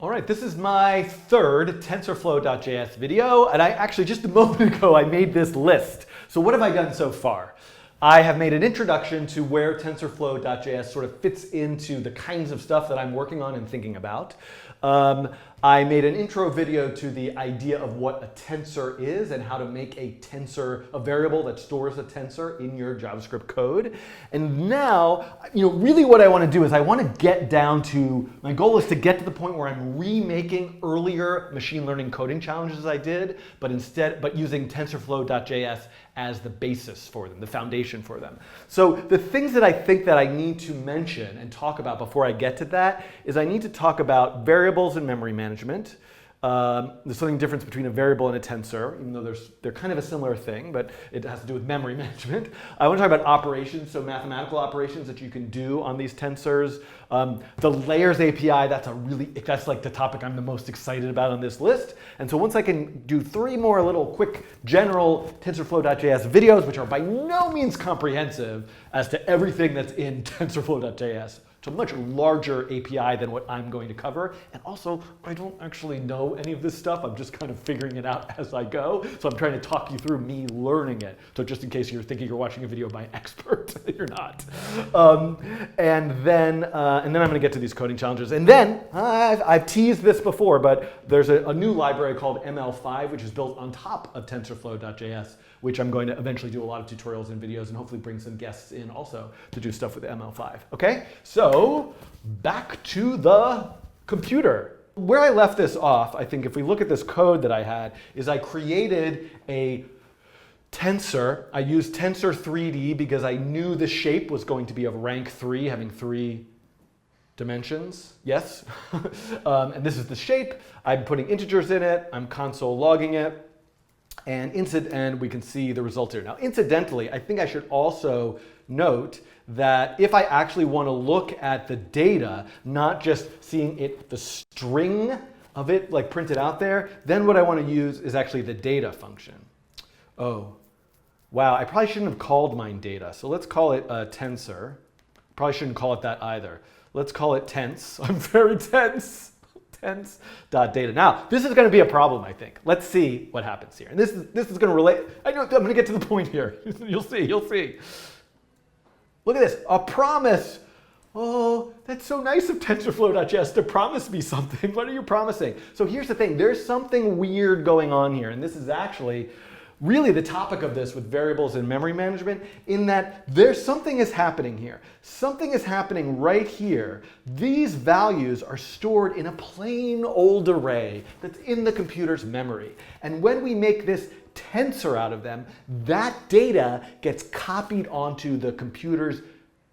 All right, this is my third TensorFlow.js video, and I actually, just a moment ago, I made this list. So what have I done so far? I have made an introduction to where TensorFlow.js sort of fits into the kinds of stuff that I'm working on and thinking about. I made an intro video to the idea of what a tensor is and how to make a tensor, a variable that stores a tensor in your JavaScript code. And now, really what I want to do is I want to get down to, my goal is to get to the point where I'm remaking earlier machine learning coding challenges I did, but using TensorFlow.js as the basis for them, the foundation for them. So the things that I think that I need to mention and talk about before I get to that is I need to talk about variables and memory management. There's something different between a variable and a tensor, even though they're kind of a similar thing, but it has to do with memory management. I want to talk about operations, so mathematical operations that you can do on these tensors. The layers API, that's like the topic I'm the most excited about on this list. And so once I can do 3 more little quick general TensorFlow.js videos, which are by no means comprehensive as to everything that's in TensorFlow.js. It's a much larger API than what I'm going to cover. And also, I don't actually know any of this stuff. I'm just kind of figuring it out as I go. So I'm trying to talk you through me learning it. So just in case you're thinking you're watching a video by an expert, you're not. And then I'm going to get to these coding challenges. And then, I've teased this before, but there's a new library called ML5, which is built on top of TensorFlow.js, which I'm going to eventually do a lot of tutorials and videos and hopefully bring some guests in also to do stuff with ML5. Okay, so back to the computer. Where I left this off, I think if we look at this code that I had, is I created a tensor. I used tensor 3D because I knew the shape was going to be of rank 3, having 3 dimensions, yes. And this is the shape. I'm putting integers in it. I'm console logging it. And we can see the result here. Now, incidentally, I think I should also note that if I actually want to look at the data, not just seeing the string of it like printed out there, then what I want to use is actually the data function. Oh, wow, I probably shouldn't have called mine data. So let's call it a tensor. Probably shouldn't call it that either. Let's call it tense. I'm very tense. Tense.data. Now, this is going to be a problem, I think. Let's see what happens here. And this is going to relate. I'm going to get to the point here. You'll see. Look at this. A promise. Oh, that's so nice of TensorFlow.js to promise me something. What are you promising? So here's the thing. There's something weird going on here. And this is actually really the topic of this with variables and memory management, in that something is happening here. Something is happening right here. These values are stored in a plain old array that's in the computer's memory. And when we make this tensor out of them, that data gets copied onto the computer's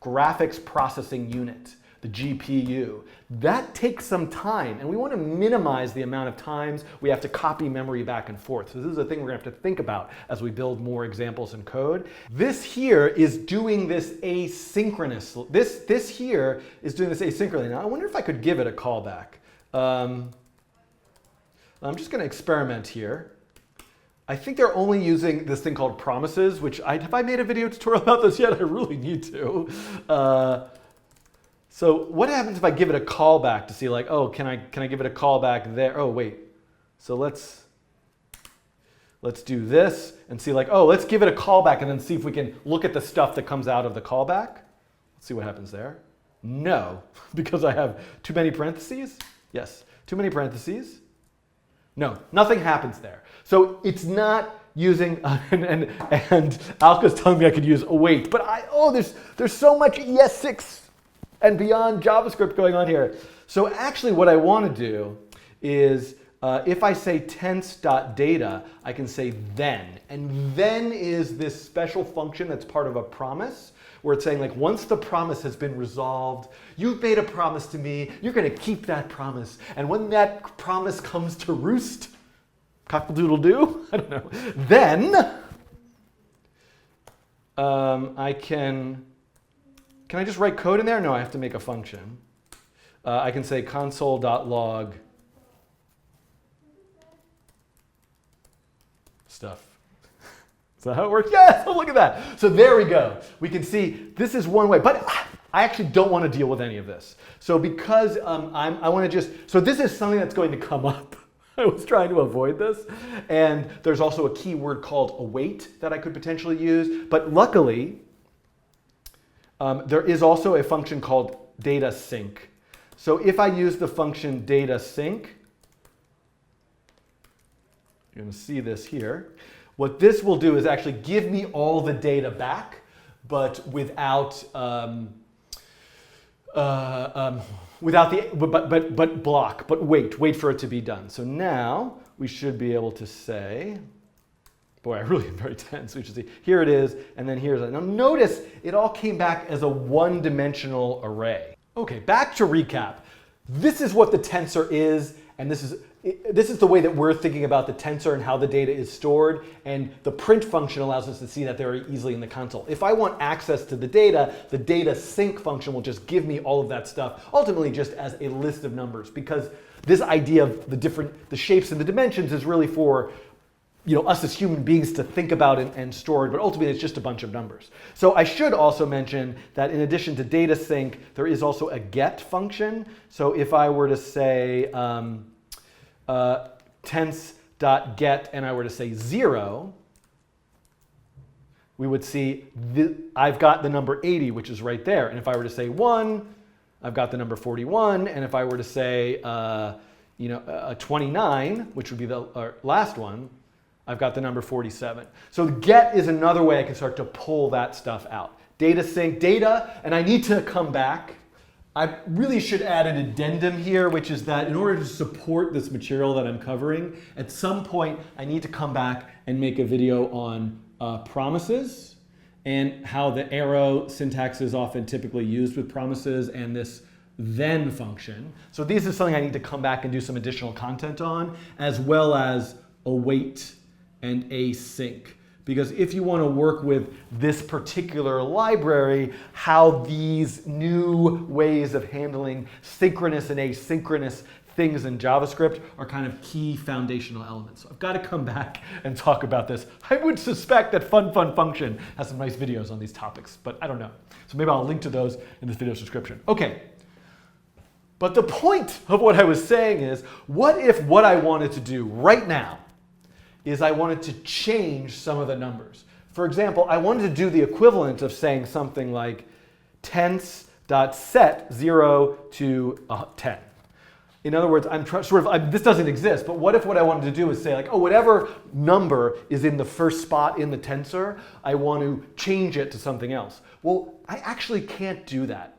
graphics processing unit, the GPU. That takes some time, and we want to minimize the amount of times we have to copy memory back and forth. So this is a thing we're going to have to think about as we build more examples in code. This here is doing this asynchronously. This here is doing this asynchronously. Now, I wonder if I could give it a callback. I'm just going to experiment here. I think they're only using this thing called promises, which have I made a video tutorial about this yet? I really need to. So what happens if I give it a callback to see like, oh, can I give it a callback there? Oh, wait. So let's do this and see like, oh, let's give it a callback and then see if we can look at the stuff that comes out of the callback. Let's see what happens there. No, because I have too many parentheses. Yes, too many parentheses. No, nothing happens there. So it's not using, and Alka's telling me I could use await, but there's so much ES6 and beyond JavaScript going on here. So actually what I want to do is, if I say tense.data, I can say then. And then is this special function that's part of a promise, where it's saying like, once the promise has been resolved, you've made a promise to me, you're going to keep that promise. And when that promise comes to roost, cock-a-doodle-doo, I don't know, then can I just write code in there? No, I have to make a function. I can say console.log stuff. Is that how it works? Yes, oh, look at that. So there we go. We can see this is one way. But I actually don't want to deal with any of this. So because I want to just, so this is something that's going to come up. I was trying to avoid this. And there's also a keyword called await that I could potentially use. But luckily, there is also a function called data sync. So if I use the function data sync, you're going to see this here. What this will do is actually give me all the data back, but without wait for it to be done. So now we should be able to say, boy, I really am very tense. We should see, here it is, and then here's it. Now notice it all came back as a one-dimensional array. Okay, back to recap. This is what the tensor is, and this is the way that we're thinking about the tensor and how the data is stored, and the print function allows us to see that very easily in the console. If I want access to the data sync function will just give me all of that stuff, ultimately just as a list of numbers, because this idea of the shapes and the dimensions is really for us as human beings to think about and store it, but ultimately it's just a bunch of numbers. So I should also mention that in addition to data sync, there is also a get function. So if I were to say tense.get and I were to say 0, we would see I've got the number 80, which is right there. And if I were to say 1, I've got the number 41. And if I were to say 29, which would be the last one, I've got the number 47. So get is another way I can start to pull that stuff out. Data sync, data, and I need to come back. I really should add an addendum here, which is that in order to support this material that I'm covering, at some point I need to come back and make a video on promises and how the arrow syntax is often typically used with promises and this then function. So this is something I need to come back and do some additional content on, as well as await and async. Because if you want to work with this particular library, how these new ways of handling synchronous and asynchronous things in JavaScript are kind of key foundational elements. So I've got to come back and talk about this. I would suspect that Fun Function has some nice videos on these topics, but I don't know. So maybe I'll link to those in this video's description. Okay. But the point of what I was saying is, what if what I wanted to do right now is I wanted to change some of the numbers. For example, I wanted to do the equivalent of saying something like tense.set 0 to 10. In other words, this doesn't exist, but what if what I wanted to do is say like, oh, whatever number is in the first spot in the tensor, I want to change it to something else. Well, I actually can't do that.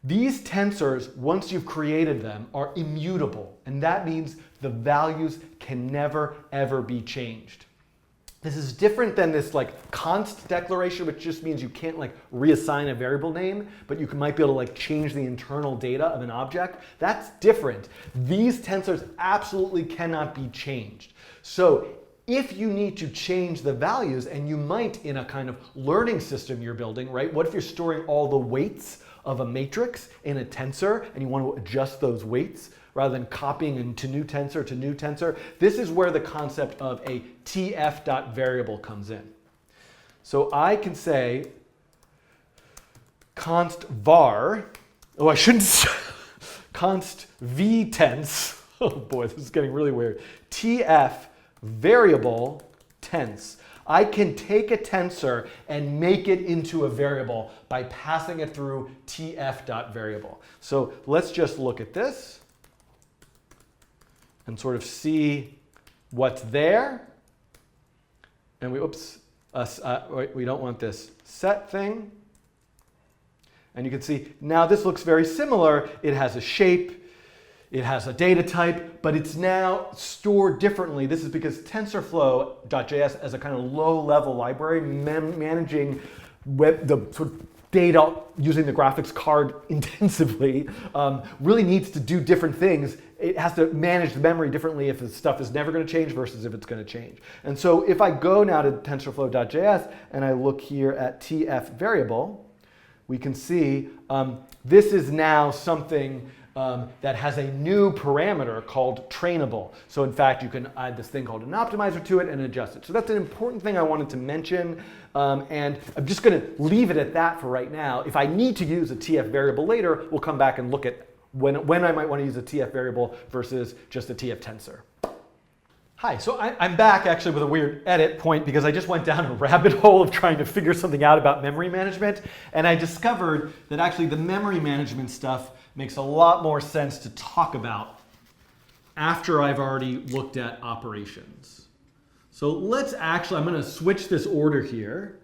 These tensors, once you've created them, are immutable, and that means the values can never, ever be changed. This is different than this like const declaration, which just means you can't like reassign a variable name, but you might be able to like change the internal data of an object. That's different. These tensors absolutely cannot be changed. So if you need to change the values, and you might in a kind of learning system you're building, right? What if you're storing all the weights of a matrix in a tensor and you want to adjust those weights rather than copying into new tensor to new tensor? This is where the concept of a tf.variable comes in. So I can say const var, oh I shouldn't say, const vtense, oh boy this is getting really weird, tf.variable tense. I can take a tensor and make it into a variable by passing it through tf.variable. So let's just look at this and sort of see what's there. And we don't want this set thing. And you can see now this looks very similar. It has a shape. It has a data type, but it's now stored differently. This is because TensorFlow.js as a kind of low-level library managing the sort of data using the graphics card intensively really needs to do different things. It has to manage the memory differently if the stuff is never going to change versus if it's going to change. And so if I go now to TensorFlow.js and I look here at tf.variable, we can see this is now something that has a new parameter called trainable. So in fact, you can add this thing called an optimizer to it and adjust it. So that's an important thing I wanted to mention. And I'm just going to leave it at that for right now. If I need to use a tf variable later, we'll come back and look at when I might want to use a tf variable versus just a tf tensor. Hi, so I'm back actually with a weird edit point because I just went down a rabbit hole of trying to figure something out about memory management. And I discovered that actually the memory management stuff makes a lot more sense to talk about after I've already looked at operations. So let's actually, I'm going to switch this order here.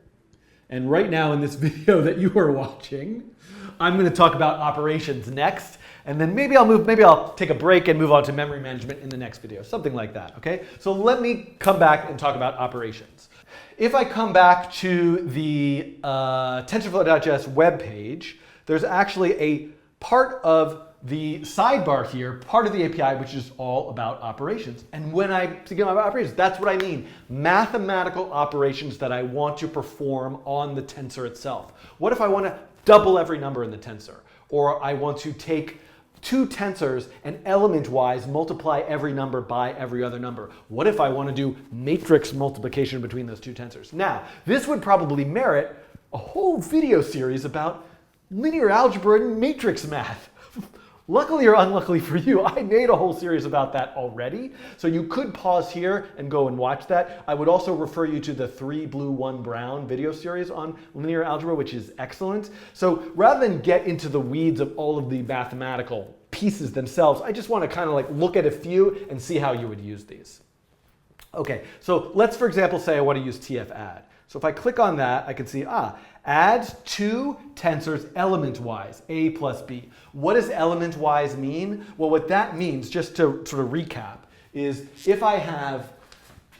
And right now in this video that you are watching, I'm going to talk about operations next. And then maybe I'll take a break and move on to memory management in the next video, something like that, okay? So let me come back and talk about operations. If I come back to the TensorFlow.js web page, there's actually a part of the sidebar here, part of the API, which is all about operations. And when I begin about operations, that's what I mean. Mathematical operations that I want to perform on the tensor itself. What if I want to double every number in the tensor? Or I want to take two tensors and element-wise multiply every number by every other number. What if I want to do matrix multiplication between those two tensors? Now, this would probably merit a whole video series about linear algebra and matrix math. Luckily or unluckily for you, I made a whole series about that already. So you could pause here and go and watch that. I would also refer you to the 3 blue, 1 brown video series on linear algebra, which is excellent. So rather than get into the weeds of all of the mathematical pieces themselves, I just want to kind of like look at a few and see how you would use these. Okay, so let's, for example, say I want to use tf.add. So if I click on that, I can see, add two tensors element-wise, a plus b. What does element-wise mean? Well, what that means, just to sort of recap, is if I have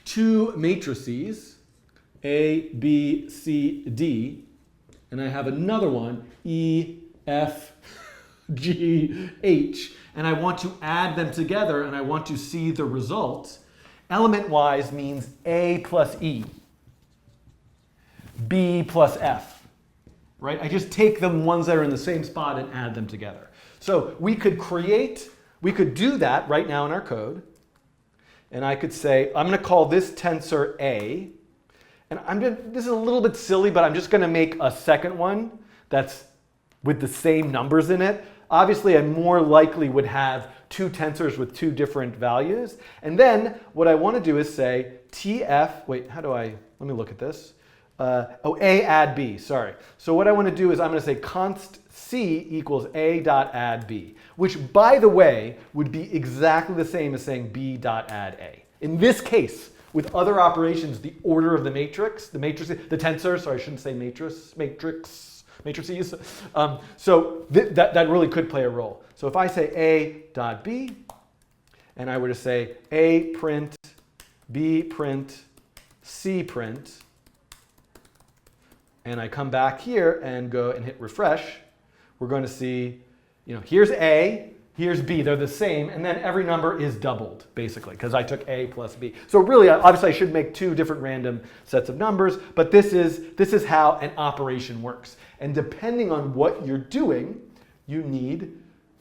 two matrices, A, B, C, D, and I have another one, E, F, G, H, and I want to add them together and I want to see the result, element-wise means A plus E, B plus F, right? I just take them ones that are in the same spot and add them together. So we could do that right now in our code. And I could say, I'm going to call this tensor A. And this is a little bit silly, but I'm just going to make a second one that's with the same numbers in it. Obviously, I more likely would have two tensors with two different values. And then what I want to do is say let me look at this. A add B, sorry. So what I want to do is I'm going to say const C equals A dot add B, which by the way would be exactly the same as saying B dot add A. In this case, with other operations, the order of the matrices, the tensor, sorry, I shouldn't say matrices. So that really could play a role. So if I say A dot B, and I were to say A print, B print, C print, and I come back here and go and hit refresh, we're going to see, here's A, here's B, they're the same, and then every number is doubled, basically, because I took A plus B. So really, obviously, I should make two different random sets of numbers, but this is how an operation works. And depending on what you're doing, you need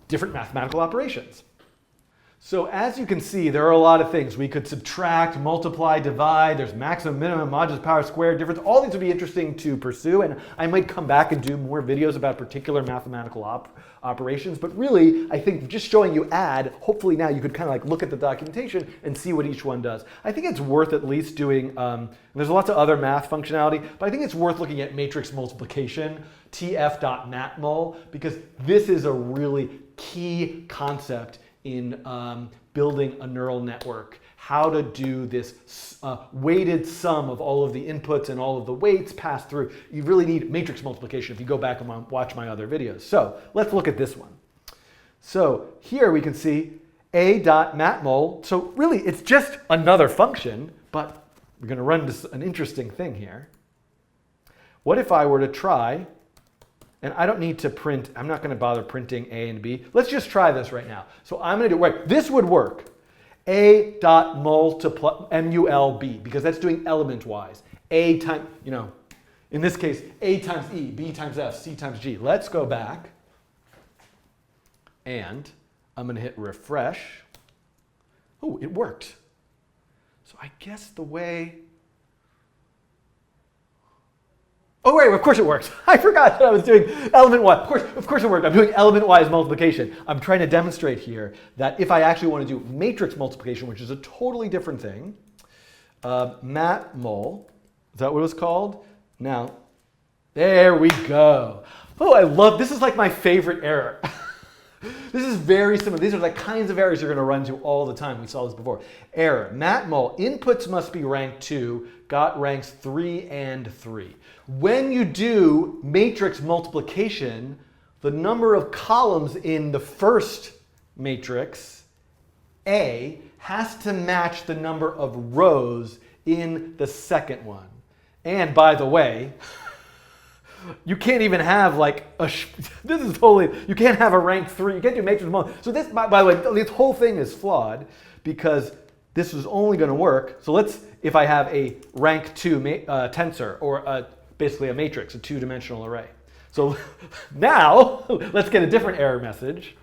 different mathematical operations. So as you can see, there are a lot of things. We could subtract, multiply, divide. There's maximum, minimum, modulus, power squared, difference. All these would be interesting to pursue, and I might come back and do more videos about particular mathematical operations. But really, I think just showing you add, hopefully now you could kind of like look at the documentation and see what each one does. I think it's worth at least doing, there's lots of other math functionality, but I think it's worth looking at matrix multiplication, tf.matmul, because this is a really key concept in building a neural network, how to do this weighted sum of all of the inputs and all of the weights passed through. You really need matrix multiplication if you go back and watch my other videos. So let's look at this one. So here we can see a.matmul. So really it's just another function, but we're going to run this, an interesting thing here. What if I were to try, and I don't need to print, I'm not going to bother printing A and B. Let's just try this right now. So I'm going to do, wait, this would work. A dot multiply, MULB, because that's doing element-wise. A times, in this case, A times E, B times F, C times G. Let's go back and I'm going to hit refresh. Oh, it worked. So I guess the way... Oh, right, of course it works. I forgot that I was doing element-wise. Of course it worked. I'm doing element-wise multiplication. I'm trying to demonstrate here that if I actually want to do matrix multiplication, which is a totally different thing, matmul, is that what it was called? Now, there we go. Oh, I love, this is like my favorite error. This is very similar. These are the kinds of errors you're going to run into all the time. We saw this before. Error. Matmul. Inputs must be ranked 2. Got ranks 3 and 3. When you do matrix multiplication, the number of columns in the first matrix, A, has to match the number of rows in the second one. And by the way, you can't even have like this is totally, you can't have a rank 3. You can't do matrix multiplication. So this, by the way, this whole thing is flawed because this is only going to work. So let's, if I have a rank 2 tensor or basically a matrix, a 2-dimensional array. So now let's get a different error message.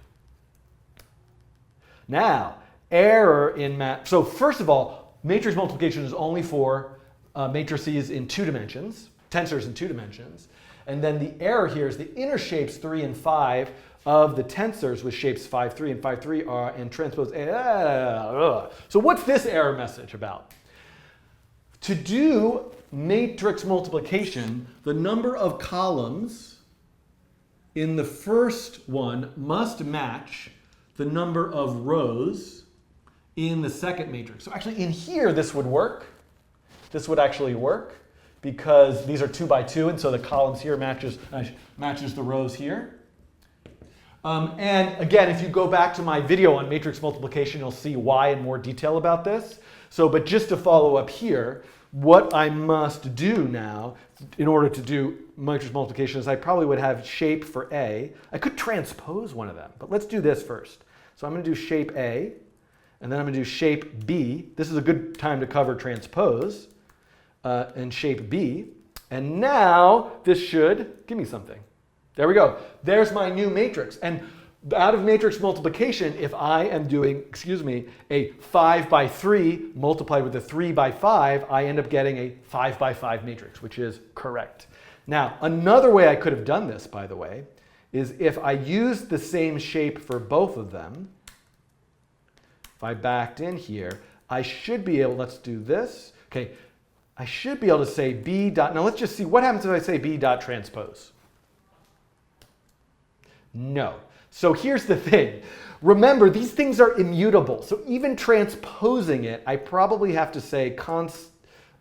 Now, error in math. So first of all, matrix multiplication is only for matrices in 2 dimensions, tensors in 2 dimensions. And then the error here is the inner shapes 3 and 5 of the tensors with shapes 5, 3 and 5, 3 are and transpose. So what's this error message about? To do matrix multiplication, the number of columns in the first one must match the number of rows in the second matrix. So actually in here this would work. This would actually work because these are 2 by 2, and so the columns here matches the rows here. And again, if you go back to my video on matrix multiplication, you'll see why in more detail about this. So, but just to follow up here, what I must do now in order to do matrix multiplication is I probably would have shape for A. I could transpose one of them, but let's do this first. So I'm going to do shape A, and then I'm going to do shape B. This is a good time to cover transpose. And shape B. And now this should give me something. There we go. There's my new matrix. And out of matrix multiplication, if I am doing, a 5 by 3 multiplied with a 3 by 5, I end up getting a 5 by 5 matrix, which is correct. Now, another way I could have done this, by the way, is if I used the same shape for both of them, if I backed in here, I should be able, let's do this. Okay. I should be able to say B dot, now let's just see what happens if I say B dot transpose. No. So here's the thing. Remember, these things are immutable. So even transposing it, I probably have to say const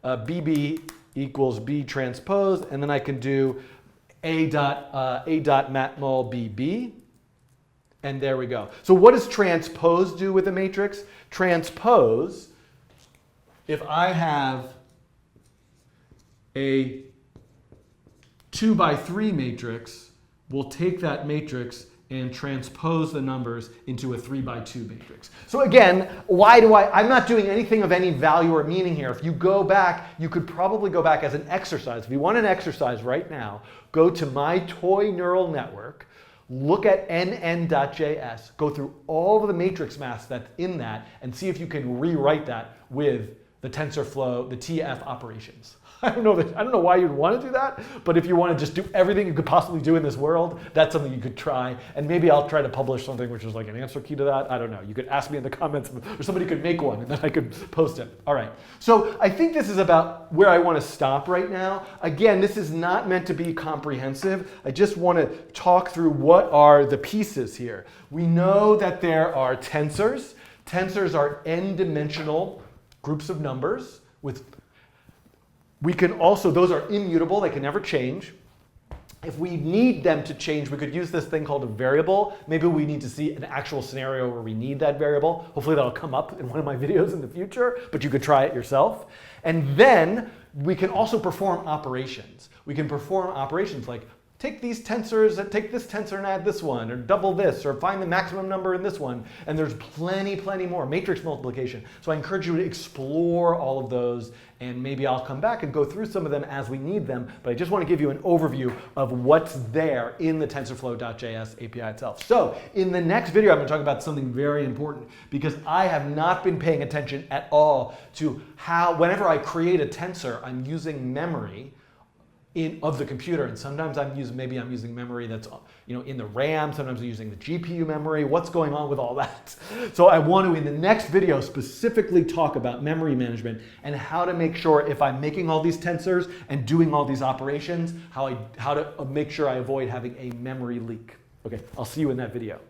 BB equals B transpose, and then I can do A dot matmul BB. And there we go. So what does transpose do with a matrix? Transpose, if I have a 2 by 3 matrix, we'll take that matrix and transpose the numbers into a 3 by 2 matrix. So again, I'm not doing anything of any value or meaning here. If you go back, you could probably go back as an exercise. If you want an exercise right now, go to my toy neural network, look at nn.js, go through all of the matrix math that's in that, and see if you can rewrite that with the TensorFlow, the TF operations. I don't know why you'd want to do that, but if you want to just do everything you could possibly do in this world, that's something you could try. And maybe I'll try to publish something which is like an answer key to that. I don't know. You could ask me in the comments, or somebody could make one, and then I could post it. All right. So I think this is about where I want to stop right now. Again, this is not meant to be comprehensive. I just want to talk through what are the pieces here. We know that there are tensors. Tensors are n-dimensional groups of numbers with we can also, those are immutable, they can never change. If we need them to change, we could use this thing called a variable. Maybe we need to see an actual scenario where we need that variable. Hopefully that'll come up in one of my videos in the future, but you could try it yourself. And then we can also perform operations. We can perform operations like take these tensors, take this tensor and add this one, or double this, or find the maximum number in this one. And there's plenty more. Matrix multiplication. So I encourage you to explore all of those, and maybe I'll come back and go through some of them as we need them. But I just want to give you an overview of what's there in the TensorFlow.js API itself. So in the next video, I'm going to talk about something very important, because I have not been paying attention at all to how, whenever I create a tensor, I'm using memory of the computer, and sometimes I'm using memory that's in the RAM, sometimes I'm using the GPU memory. What's going on with all that? So I want to, in the next video, specifically talk about memory management and how to make sure, if I'm making all these tensors and doing all these operations, how to make sure I avoid having a memory leak. Okay, I'll see you in that video.